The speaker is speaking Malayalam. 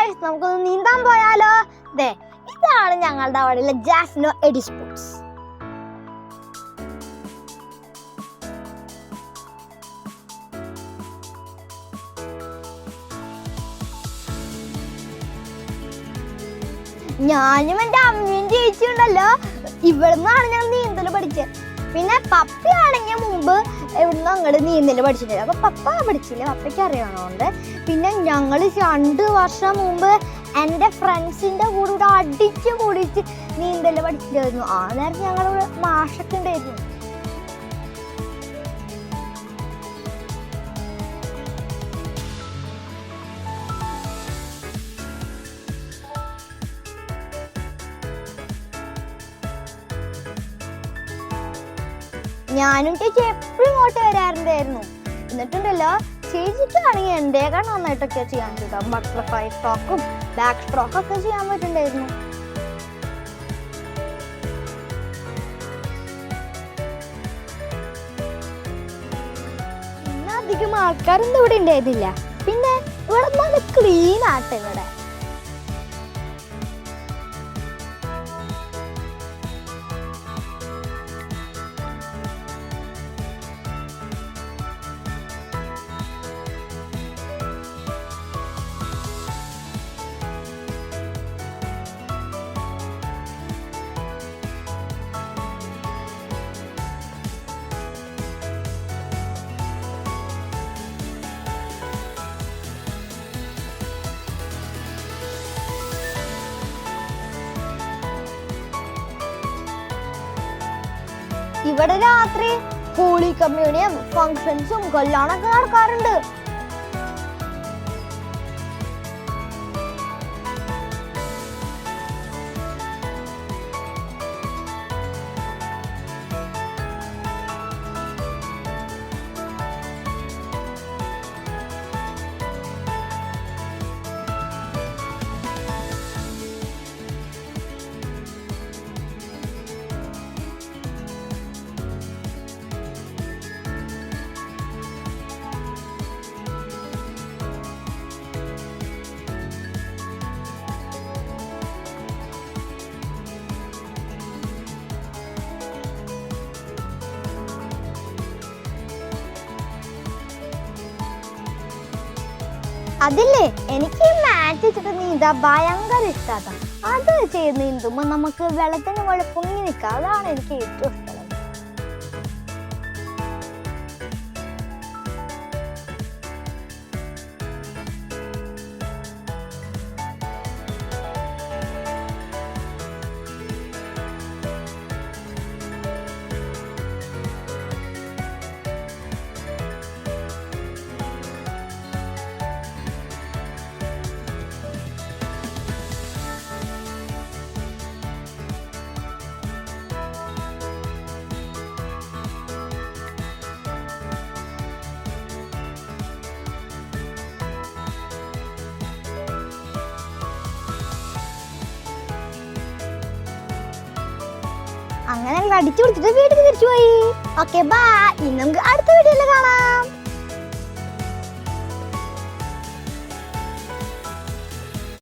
ഗൈസ്, നമുക്കൊന്ന് നീന്താൻ പോയാലോ? ദേ, ഇതാണ് ഞങ്ങളുടെ അവിടെയുള്ള ജാസ്നോ എഡി സ്പോർട്സ്. ഞാനും എൻ്റെ അമ്മയും ചേച്ചിയുണ്ടല്ലോ, ഇവിടുന്നാണ് ഞങ്ങൾ നീന്തൽ പഠിച്ചത്. പിന്നെ പപ്പയാണെങ്കിൽ മുമ്പ് ഇവിടുന്ന് അങ്ങോട്ട് നീന്തൽ പഠിച്ചിട്ടില്ല. അപ്പൊ പപ്പ പഠിച്ചില്ല, പപ്പയ്ക്ക് അറിയണോണ്ട്. പിന്നെ ഞങ്ങൾ 2 വർഷം മുമ്പ് എൻ്റെ ഫ്രണ്ട്സിൻ്റെ കൂടെ ഇവിടെ അടിച്ച് കൂടിച്ച് നീന്തൽ പഠിച്ചിട്ടായിരുന്നു. ആ നേരത്തെ ഞങ്ങളിവിടെ മാഷൊക്കെ ഉണ്ടായിരുന്നു. ഞാനും ചേച്ചി എപ്പോഴും ഇങ്ങോട്ട് വരാറുണ്ടായിരുന്നു. എന്നിട്ടുണ്ടല്ലോ, ചേച്ചിക്കാണെങ്കിൽ എൻ്റെയൊക്കെ നന്നായിട്ടൊക്കെ ചെയ്യാൻ പറ്റും. ബട്ടർഫ്ലൈ സ്ട്രോക്കും ബാക്ക് സ്ട്രോക്കും ഒക്കെ ചെയ്യാൻ പറ്റുന്നുണ്ടായിരുന്നു. പിന്നെ അധികം ആൾക്കാരൊന്നും ഇവിടെ ഉണ്ടായിരുന്നില്ല. പിന്നെ ഇവിടെ നല്ല ക്ലീൻ ആട്ടെ ഇവിടെ. ഇവിടെ രാത്രി ഹോളി കമ്മ്യൂണിയും ഫങ്ഷൻസും കല്യാണമൊക്കെ നടക്കാറുണ്ട്. അതില്ലേ, എനിക്ക് മാറ്റ് വെച്ചിട്ട് നീന്താൻ ഭയങ്കര ഇഷ്ടമാണ്. അത് ചെയ്ത് നീന്തുമ്പോൾ നമുക്ക് വെള്ളത്തിന് മുകളിൽ പൊങ്ങി നിൽക്കാം. അതാണ് എനിക്ക് ഏറ്റവും ഇഷ്ടം. അങ്ങനെ അടിച്ചു കൊടുത്തിട്ട് വീട്ടിൽ തിരിച്ചു പോയി. Okay, bye. ഇനി നമുക്ക് അടുത്ത വീഡിയോയിൽ കാണാം.